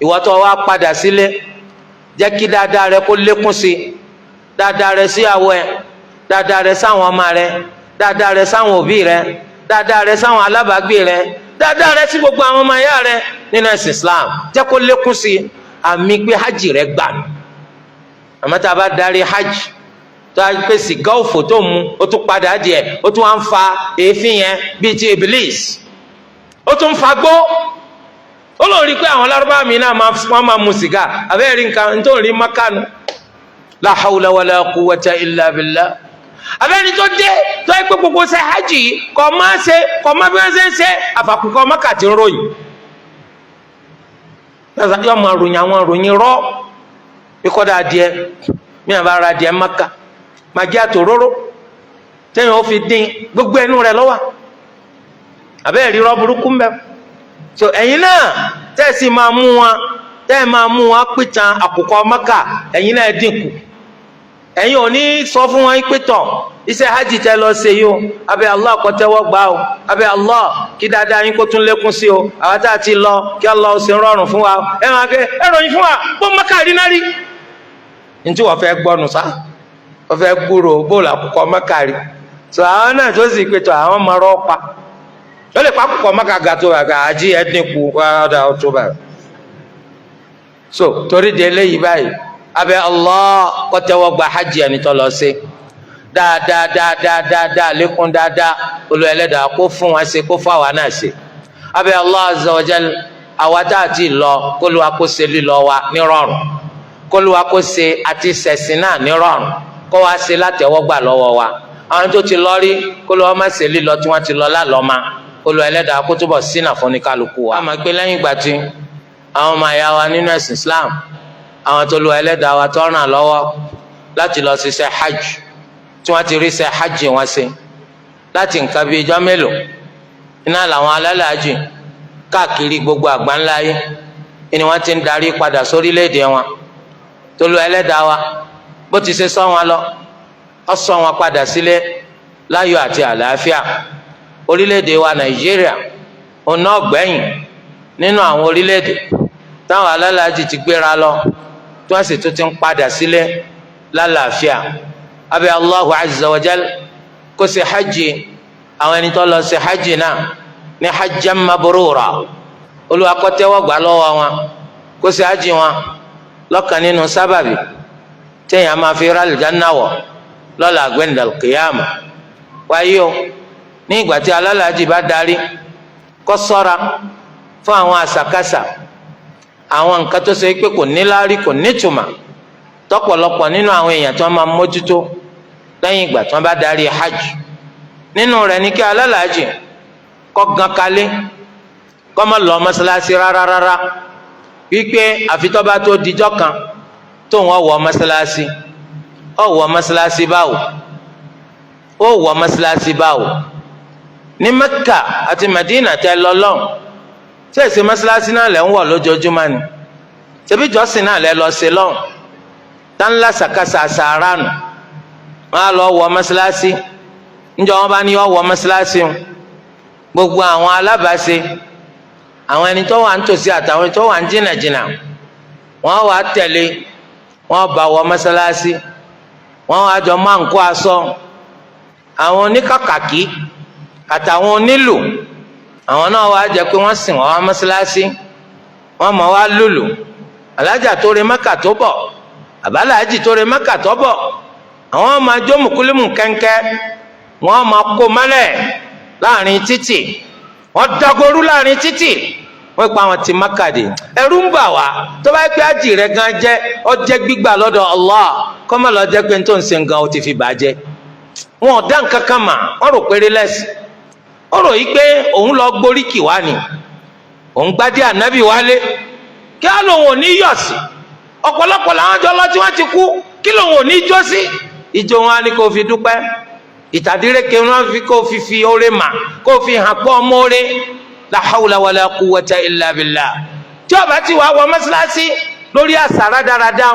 ìwọ tó wá padà sílé jẹ́ kí dáadáa rẹ kó lékún sí, dáadáa rẹ síyàwó ẹ, dáadáa rẹ sáwọn ọmọ rẹ, dáadáa rẹ sáwọn òbí rẹ, dáadáa rẹ sáwọn alábàágbé rẹ, dáadáa rẹ sí gbogbo àwọn ọmọ ìyá rẹ nínú ẹ̀sìn Islam jẹ́ kó lékún sí, àmì pé hajj rẹ gbà mí. àmọ́ tá a bá darí hajj tó a pè sìgá òfò tó mu ó tún padà díẹ̀ ó tún wá ń fa èéfín yẹn bíi ti Iblis, ó tún ń fa gbó. ó lóun rí i pé àwọn lárúbá mi náà wọ́n máa mu sìgá àbẹ́rẹ́ rí nǹkan tó ń rí mákànù. la hawla wala quwwata illa billah. abẹ́ni tó dé tó yẹ pé gbogbo ṣe hajj kọ́ máa bí wọ́n ṣe ń ṣe àfàkùkọ mọ́kàtí ń ròyìn. yóò máa ròyìn àwọn ròyìn rọ́ ikọ́dà adìẹ mi àbá ara adìẹ maka màjí àtòróró tẹ́yìn ó fi dín gbogbo ẹnu rẹ̀ lọ́wọ́ àbẹ́ẹ̀ rí rọ́ burúkú mbẹ́. so ẹ̀yin náà tẹ́sí máa mú wọn pìtàn àkùkọ maka ẹ̀yin náà dínkù. ẹ̀yin ò ní sọ fún wọn pé tán iṣẹ́ hajj tẹ́ lọ ṣe yìí o abẹ́ Allah kó tẹ́wọ́ gbà o abẹ́ Allah kí dáadáa yín kó tún lékún sí o àwọn tá a ti lọ kí Allah ó ṣe rọrùn fún wa ẹ máa kẹ́ ẹ ròyìn fún wa bó maka rí náà rí. ntí wọ́n fẹ́ gbọ́nu sá wọ́n fẹ́ gbúrò bóòlù àkùkọ maka rí. so àwọn náà tó sì pé tán àwọn máa rọ́ pa ó lè pa àkùkọ maka ga tó àgbà àjí ẹ dínkù ọ̀dà ọ̀tún báyìí. so torí de eléyìí báyìí abẹ́ Allah kó tẹ́wọ́ gba hajj ẹni tó lọ sí dáadáa lékún dáadáa Olúwa Ẹlẹ́dàá kó fún wa ṣe kó fún àwa náà ṣe. abẹ́ Allah azza wa jal àwa tá a ti lọ kó Olúwa kó ṣe lílọ wa nírọ̀rùn, kó Olúwa kó ṣe àti ṣẹ̀sìn náà nírọ̀rùn, kó wá ṣe látẹ̀wọ́gbà lọ́wọ́ wa. àwọn tó ti lọ rí kó Olúwa má ṣe lílọ tí wọ́n ti lọ lálọ́mà, Olúwa Ẹlẹ́dàá kó túbọ̀ ṣínà fún ní kálukú wa. a máa gbé lẹ́yìn ìgbà tí àwọn ọmọ àyà wa nínú ẹ̀sìn Islam àwọn tó Olúwa Ẹlẹ́dàá wa tó ràn lọ́wọ́ láti lọ ṣiṣẹ́ hajj tí wọ́n ti rí ṣe hajj wọn ṣe láti nǹkan bíi ijọ́ mélòó iná làwọn alálàájì káàkiri gbogbo àgbáńlá yìí ni wọ́n ti ń darí padà sórílẹ̀-èdè wọn. tó Olúwa Ẹlẹ́dàá wa bó ti ṣe sọ wọn lọ ó sọ wọn padà sílé láyọ̀ àti àlàáfíà. orílẹ̀-èdè wa Nàìjíríà òun náà gbẹ̀yìn nínú àwọn orílẹ̀-èdè táwọn alálàájì ti gbéra lọ tí wọ́n sì tún ti ń padà sílé lálàáfíà. abẹ́ Allahu azza wa jal kó ṣe hajj àwọn ẹni tó lọ ṣe hajj náà ní hajjan mabrura. Olúwa kó tẹ́wọ́ gbà lọ́wọ́ wọn kó ṣe hajj wọn lọ́kàn nínú sábàbí téèyàn máa fi rálì janna wọ̀ lọ́la gbẹ̀ndàl kìyàmù. wáyé o ní ìgbà tí alálàájì bá darí kó ṣọ́ra fún àwọn àṣàkáṣà àwọn nǹkan tó ṣe pé kò níláárí kò nítumọ̀ tọ́pọ̀lọpọ̀ nínú àwọn èèyàn tí wọ́n máa mójútó lẹ́yìn ìgbà tí wọ́n bá darí hajj. nínú rẹ̀ ní kí alálàájì kó gan kalé kó má lọ mọ́sálásí rárá wípé àfi tó bá tó dijọ́ kan tó wọ́n wọ mọ́sálásí ó wọ mọ́sálásí báwo ní Mẹ́kà àti Madina tẹ́ lọ lọ́hùn tí èsì mọ́sálásí náà lẹ́ ń wọ̀ lójoojúmọ́ ni ṣebí jọ́sìn náà lẹ́ lọ sí lọ́hùn tánlá sàkásà sàáránù wọn á lọ wọ mọ́sálásí níjọ wọn bá ní wọ́n wọ mọ́sálásí o gbogbo àwọn alábàáṣe àwọn ẹni tó wà nítòsí àtàwọn ẹni tó wà ní jìnnàjìnnà wọn wà tẹ̀lé wọn bá wọ mọ́sálásí wọn wà jọ máa ń kó aṣọ àwọn oníkàkàkí àtàwọn onílù àwọn náà wàá jẹ pé wọ́n sìn wọ́n wá mọ́sálásí wọ́n mọ̀ wá lùlù alájà tó re Mẹ́kà tó bọ̀ àbáláàjì tó re Mẹ́kà tó bọ̀ àwọn máa jó mùkúlùmù kẹ́ńkẹ́ wọ́n máa kó mọ́lẹ̀ láàrin títì wọ́n dagoru láàrin títì wọ́n pa àwọn tí Mẹ́kà dé ẹ̀rù ń bà wá tó bá pẹ́ àjì rẹ̀ gan jẹ́ ọ jẹ́ gbígbà lọ́dọ̀ Allah kọ́mọ́ lọ jẹ́ pé tó ń ṣe gan ó ti fi bàjẹ́ wọn ò dá nǹkan kan mà wọ́n rò péré lẹ́sìn ó rò yìí pé òun lọ gboríkì wá ni òun gbádé ànábì wálé kí á lòun ò ní yọ̀ sí ọ̀pọ̀lọpọ̀ làwọn jọ lọ tí wọ́n ti kú kí lòun ò ní jó sí ìjọ wọn ni kò fi dúpẹ́ ìtàdírẹ́kẹ́ wọn fi kó fi oore mà kó fi hàn pọ́ ọmọ oore la hawla wala quwwata illa billah tí ó bá ti wá wọ mọ́sálásí lórí àṣà rádaràdà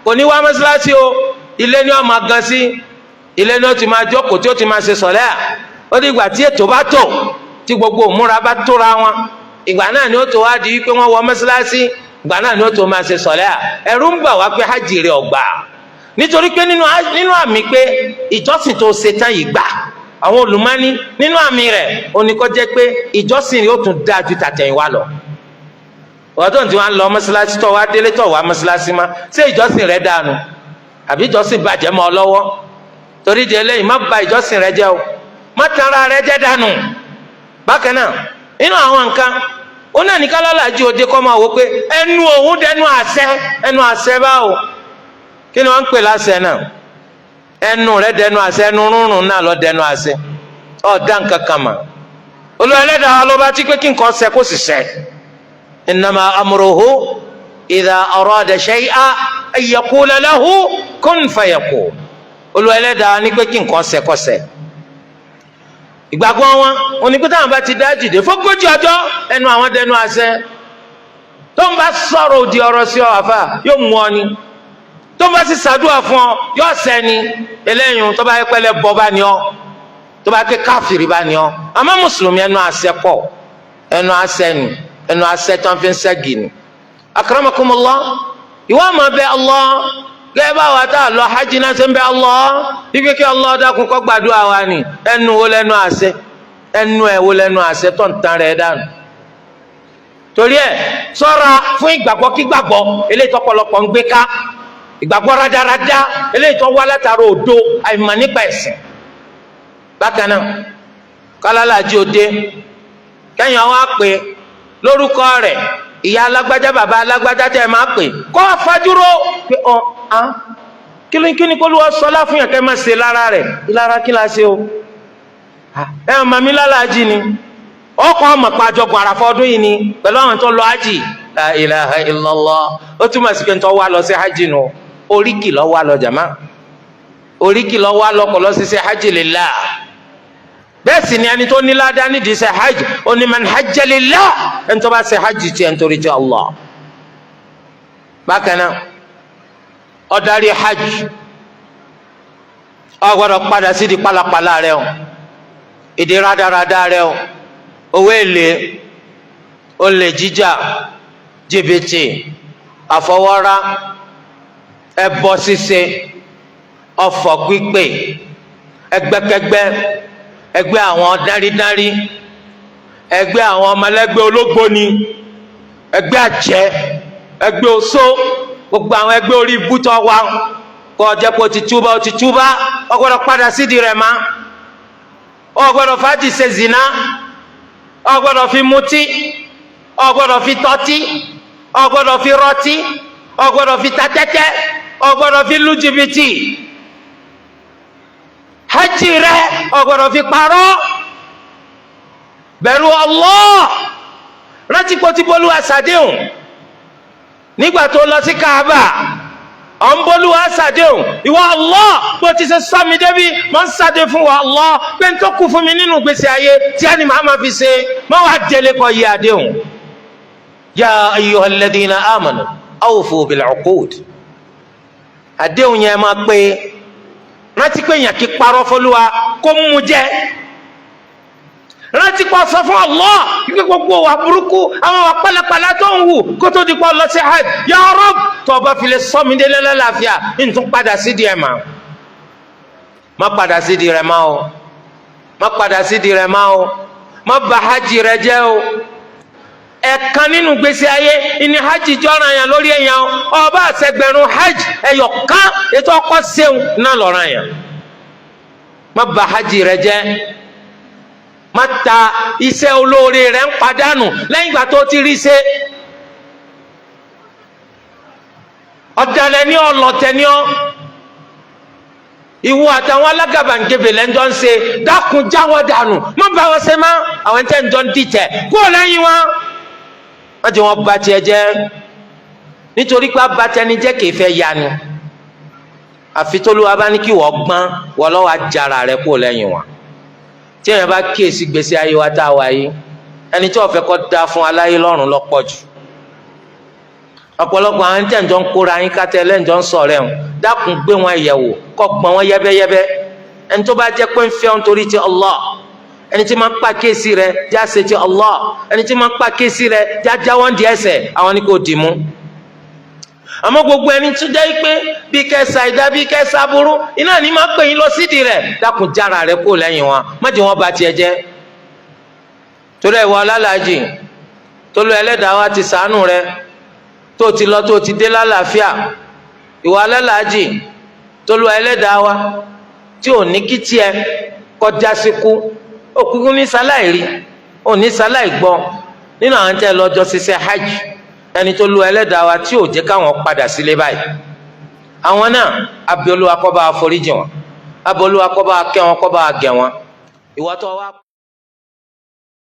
kò ní wá mọ́sálásí o ilé ni ó máa gan sí ilé ni ó ti máa jókòó tí ó ti máa ṣe sọ̀lẹ́ ó di ìgbà tí ètò bá tò tí gbogbo òmúra bá tóra wọn ìgbà náà ni ó tó wá di wípé wọ́n wọ mọ́sálásí gbà náà ni ó tó máa ṣe sọ̀lẹ́ à ẹ̀rù ń bà wá pé hajj rẹ̀ ọ̀gbà nítorí pé nínú àmì pé ìjọsìn tó ṣe tán yìí gbà àwọn olùmọ́ni nínú àmì rẹ̀ oníkọ́ jẹ́ pé ìjọsìn rẹ̀ ó tún dáa ju tàtẹ̀yìnwá lọ ọ̀dọ́ tí wọ́n lọ mọ́ṣáláṣí tó wá délé tó wá mọ́ṣáláṣí má ṣé ìjọsìn rẹ̀ dànù àbí ìjọsìn bàjẹ́ mọ́ ọ lọ́wọ́ torí di eléyìí má bà ìjọsìn rẹ̀ jẹ́ o má tanra rẹ̀ jẹ́ dànù bákan náà nínú àwọn nǹkan ó náà ní kálálàájì òde kọ́ máa wò pé ẹnu òun dẹnu àṣẹ báwo kí ni wọ́n ń pè láṣẹ náà ẹnu rẹ̀ dẹnu àṣẹ ẹnu rúnrún náà lọ dẹnu àṣẹ ọ̀dà nǹkan kan mà Olúwa Ẹlẹ́dàá ló bá ti pé kí nǹkan ṣẹ kó sì ṣẹ innama amruhu idha arada shay'an an yaqula lahu kun fayakun Olúwa Ẹlẹ́dàá ní pé kí nǹkan ṣẹ kó ṣẹ ìgbàgbọ́ wọn onípẹ́ táwọn bá ti dá dìde fógójì ọjọ́ ẹnu àwọn dẹnu àṣẹ tó ń bá sọ̀rọ̀ òdì ọ̀rọ̀ sí ọ àfà yóò mú ọ ni tó ń bá sì ṣàdúrà fún ọ yóò sẹ́ni eléyìí tó bá yẹ pẹ́lẹ́ bọ́ bá ní ọ tó bá ké káfìrí bá ní ọ àmọ́ mùsùlùmí ẹnu àṣẹ pọ̀ ẹnu àṣẹ ni ẹnu àṣẹ tó ń fi ń ṣẹ́gi ni. akramakumullah ìwọ àmọ́ bẹ Allah gẹ́gẹ́ bá wa tá a lọ hajj náà ṣe ń bẹ Allah ibi kí Allah dákun kó gbàdúrà wa ni ẹnu wo lẹ́nu àṣẹ ẹnu ẹ̀ wo lẹ́nu àṣẹ tó ń tan rẹ̀ dànù. torí ẹ̀ ṣọ́ra fún ìgbàgbọ́ kí gbàgbọ́ eléyìí tó pọ̀lọpọ̀ ń gbé ká ìgbàgbọ́ rádaràdá eléyìí tó wá látara òdo àìmọ̀ nípa ẹ̀sìn. bákan náà kálálàájì òde kẹ́yìn àwọn àpè lórúkọ rẹ̀ ìyá alágbájá bàbá alágbájá tẹ́ ẹ máa pè kọ́ afájúró pé kíni kó ló wá sọlá fún yàn kẹ́ máa ṣe lára rẹ̀ ìlara kí la ṣe o ẹ màmí lálàájì ni ọkọ̀ ọmọ pàjọpọ̀ àràfọ́ ọdún yìí ni pẹ̀lú àwọn tó lọ hajj la ilaha illallah ó túmọ̀ sí pé ń tọ́ wá lọ sí hajj nù oríkì lọ́ wá lọ jàmá oríkì lọ́ wá lọ́kọ̀ lọ sí sí hajj lillah bẹ́ẹ̀ sì ni ẹni tó ní ládàá nídìí ṣe hajj ó ní man hajja lillah ẹni tó bá ṣe hajj tiẹ̀ nítorí ti Allah bákan náà ó darí hajj ó gbọ́dọ̀ padà sí di pálapàla rẹ o ìdí rádaràda rẹ o owó èlé olè jíjà jìbìtì àfọwọ́rá ẹbọ ṣíṣe ọ̀fọ̀ pípé ẹgbẹ́kẹ́gbẹ́ ẹgbẹ́ àwọn dáridári ẹgbẹ́ àwọn ọmọlẹ́gbẹ́ ológbóni ẹgbẹ́ àjẹ́ ẹgbẹ́ oṣó gbogbo àwọn ẹgbẹ́ orí ibùtọ wa kọ ọjẹ pé o ti túbá o gbọ́dọ̀ padà sídìí rẹ̀ má o gbọ́dọ̀ fàájì ṣe zina o gbọ́dọ̀ fi mutí o gbọ́dọ̀ fi tọ́tí o gbọ́dọ̀ fi rọtí o gbọ́dọ̀ fi ta tẹ́tẹ́ o gbọ́dọ̀ fi lu jìbìtì hajj rẹ̀ o gbọ́dọ̀ fi parọ́ bẹ̀rù Allah rántí kó tí bólú àṣàdéhùn nígbà tó lọ sí Kaaba ọ̀n bólú àṣàdéhùn ìwọ Allah bó ti ṣe sọ mi débi mọ́ ń ṣàdé fún wa Allah pé n tó kù fún mi nínú gbèsè ayé tí a ní màá ma fi ṣe mọ́ wàá délé kọ́ yí àdéhùn ya ayyuhal ladhina amanu awfu bil uqud àdéhùn yẹn máa pé rántí pé èèyàn kí parọ́ fọlúwa kó mú jẹ rántí pọ̀ sọ fún Allah kíkẹ́ gbogbo wa burúkú àwọn wa pálapàla tó ń wù kó tó di pọ̀ lọ sí hajj ya Rabb tó o bá fi lè sọ mi délé lálàáfíà n tún padà sídìí ẹ̀ mà má padà sídìí rẹ̀ má o má padà sídìí rẹ̀ má o má bà hajj rẹ̀ jẹ́ o ẹ̀kan nínú gbèsè ayé ìní hajj jọ́ràn yàn lórí èèyàn ọba àṣẹgbẹ̀rún hajj ẹ̀yọ̀ kan ètò ọkọ̀ ṣeun náà lọ́ràn yàn má bà hajj rẹ̀ jẹ́ má ta iṣẹ́ olóore rẹ̀ ń padànù lẹ́yìn ìgbà tó ti rí ṣe ọ̀dàlẹ̀ ní ọlọ́tẹ̀ ní ọ ìwọ àtàwọn alágàbàǹgebè lẹ́njọ́ ń ṣe dákun jáwọ́ dànù má bá wọn ṣe má àwọn tẹ́ ń jọ ń dìtẹ̀ kúrò lẹ́yìn wọn wọ́n ti wọ́n ba tiẹ̀ jẹ́ nítorí pé abatẹnijẹ́ kìí fẹ́ yanu àfi t'Olúwa bá ní kí wọ́n gbọ́n wọ́n lọ́wọ́ ajára rẹ̀ kúrò lẹ́yìn wọn tí èèyàn bá kíyèsí gbèsè ayé wa tá a wà yìí ẹni tí wọ́n fẹ́ kọ́ da fún aláyé lọ́rùn lọ́pọ̀ jù ọ̀pọ̀lọpọ̀ àwọn tẹ̀ ń jọ ń kóra yín kátẹ́ lẹ́ǹjọ́ ń sọ̀rọ̀ ẹ̀hún dákun gbé wọn yẹ̀wò kọ́ gbọ́n wọn yẹ́bẹ́yẹ́bẹ́ ẹni tó bá jẹ́ pé ń fẹ́ wọn torí ti Allah ẹni tí máa ń pa kéésì rẹ já ṣe ti Allah, ẹni tí máa ń pa kéésì rẹ já jáwọ́ di ẹsẹ̀, àwọn ni kò dì mú. àmọ́ gbogbo ẹni tó jẹ́ pé bí kẹsà ìdá bí kẹsà burú iná ní máa pè yín lọ sídìí rẹ̀, dákun jára rẹ kó lẹ́yìn wọn, má jẹ́ wọn bà tiẹ̀ jẹ́. torí ìwọ alálàájì tó lọ ẹlẹ́dàá wa ti ṣàánú rẹ tó ti lọ tó ti dé lálàáfíà, ìwọ alálàájì tó lọ ẹlẹ́dàá wa tí ò ní kí tiẹ̀ kọjá síkú, òkúkú ní sáláì rí ò ní sáláì gbọ́ nínú àwọn tẹ́ lọ́jọ́ ṣiṣẹ́ hajj, ẹni tó lu ẹlẹ́dàá wa tí ò jẹ́ káwọn padà sílé báyìí. àwọn náà abẹ́ Olúwa kó bá wa foríjì wọn, abẹ́ Olúwa kó bá wa kẹ́ wọn, kó bá wa gẹ̀ wọn. ìwọ tó wá